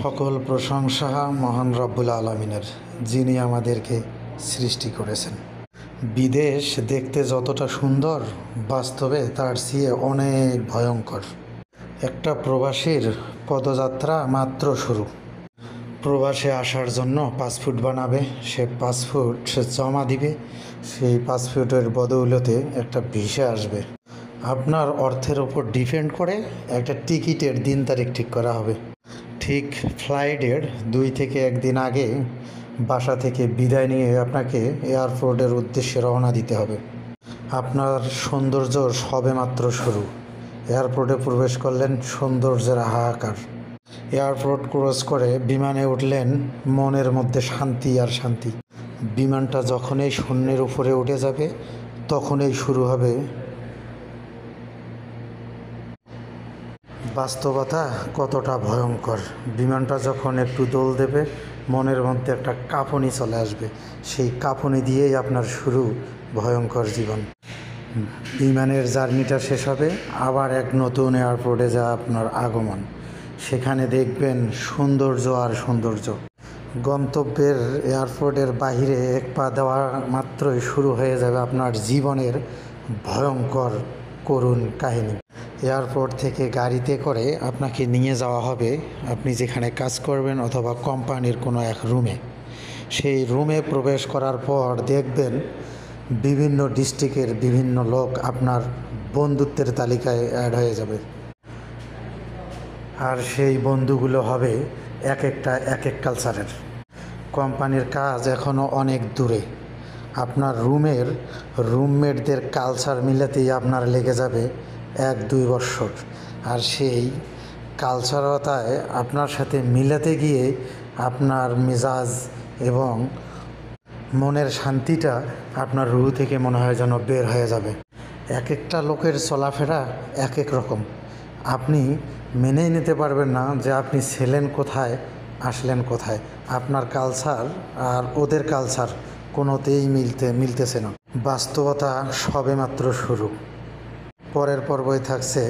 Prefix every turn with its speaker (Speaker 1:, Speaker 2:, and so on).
Speaker 1: সকল প্রশংসা মহান রব্বুল আলামিনের, যিনি আমাদেরকে সৃষ্টি করেছেন। বিদেশ দেখতে যতটা সুন্দর, বাস্তবে তার চেয়ে অনেক ভয়ঙ্কর। একটা প্রবাসীর পদযাত্রা মাত্র শুরু। প্রবাসে আসার জন্য পাসপোর্ট বানাবে, সে পাসপোর্ট সে জমা দিবে, সেই পাসপোর্টের বদৌলতে একটা ভিসা আসবে। আপনার অর্থের ওপর ডিপেন্ড করে একটা টিকিটের দিন তারিখ ঠিক করা হবে। ঠিক ফ্লাইটের 2 থেকে 1 দিন আগে বাসা থেকে বিদায় নিয়ে আপনাকে এয়ারপোর্টের উদ্দেশ্যে রওনা দিতে হবে। আপনার সৌন্দর্য সবেমাত্র শুরু। এয়ারপোর্টে প্রবেশ করলেন, সৌন্দর্যের হাহাকার। এয়ারপোর্ট ক্রস করে বিমানে উঠলেন, মনের মধ্যে শান্তি আর শান্তি। বিমানটা যখনই শূন্যের উপরে উঠে যাবে, তখনই শুরু হবে বাস্তবতা কতটা ভয়ঙ্কর। বিমানটা যখন একটু দোল দেবে, মনের মধ্যে একটা কাঁপুনি চলে আসবে। সেই কাঁপুনি দিয়েই আপনার শুরু ভয়ঙ্কর জীবন। বিমানের জার্নিটা শেষ হবে, আবার এক নতুন এয়ারপোর্টে যা আপনার আগমন। সেখানে দেখবেন সৌন্দর্য আর সৌন্দর্য। গন্তব্যের এয়ারপোর্টের বাহিরে এক পা দেওয়া মাত্রই শুরু হয়ে যাবে আপনার জীবনের ভয়ঙ্কর করুণ কাহিনী। এয়ারপোর্ট থেকে গাড়িতে করে আপনাকে নিয়ে যাওয়া হবে আপনি যেখানে কাজ করবেন অথবা কোম্পানির কোনো এক রুমে। সেই রুমে প্রবেশ করার পর দেখবেন বিভিন্ন ডিস্ট্রিক্টের বিভিন্ন লোক আপনার বন্ধুত্বের তালিকায় অ্যাড হয়ে যাবে। আর সেই বন্ধুগুলো হবে এক এক কালচারের। কোম্পানির কাজ এখনও অনেক দূরে। আপনার রুমমেটদের কালচার মিলাতেই আপনার লেগে যাবে 1-2 বৎসর। আর সেই কালচারতায় আপনার সাথে মিলাতে গিয়ে আপনার মেজাজ এবং মনের শান্তিটা আপনার রুহ থেকে মনে হয় যেন বের হয়ে যাবে। এক একটা লোকের চলাফেরা এক এক রকম। আপনি মেনেই নিতে পারবেন না যে আপনি ছিলেন কোথায়, আসলেন কোথায়। আপনার কালচার আর ওদের কালচার কোনোতেই মিলতেছে না। বাস্তবতা সবেমাত্র শুরু। পরের পর্বই থাকছে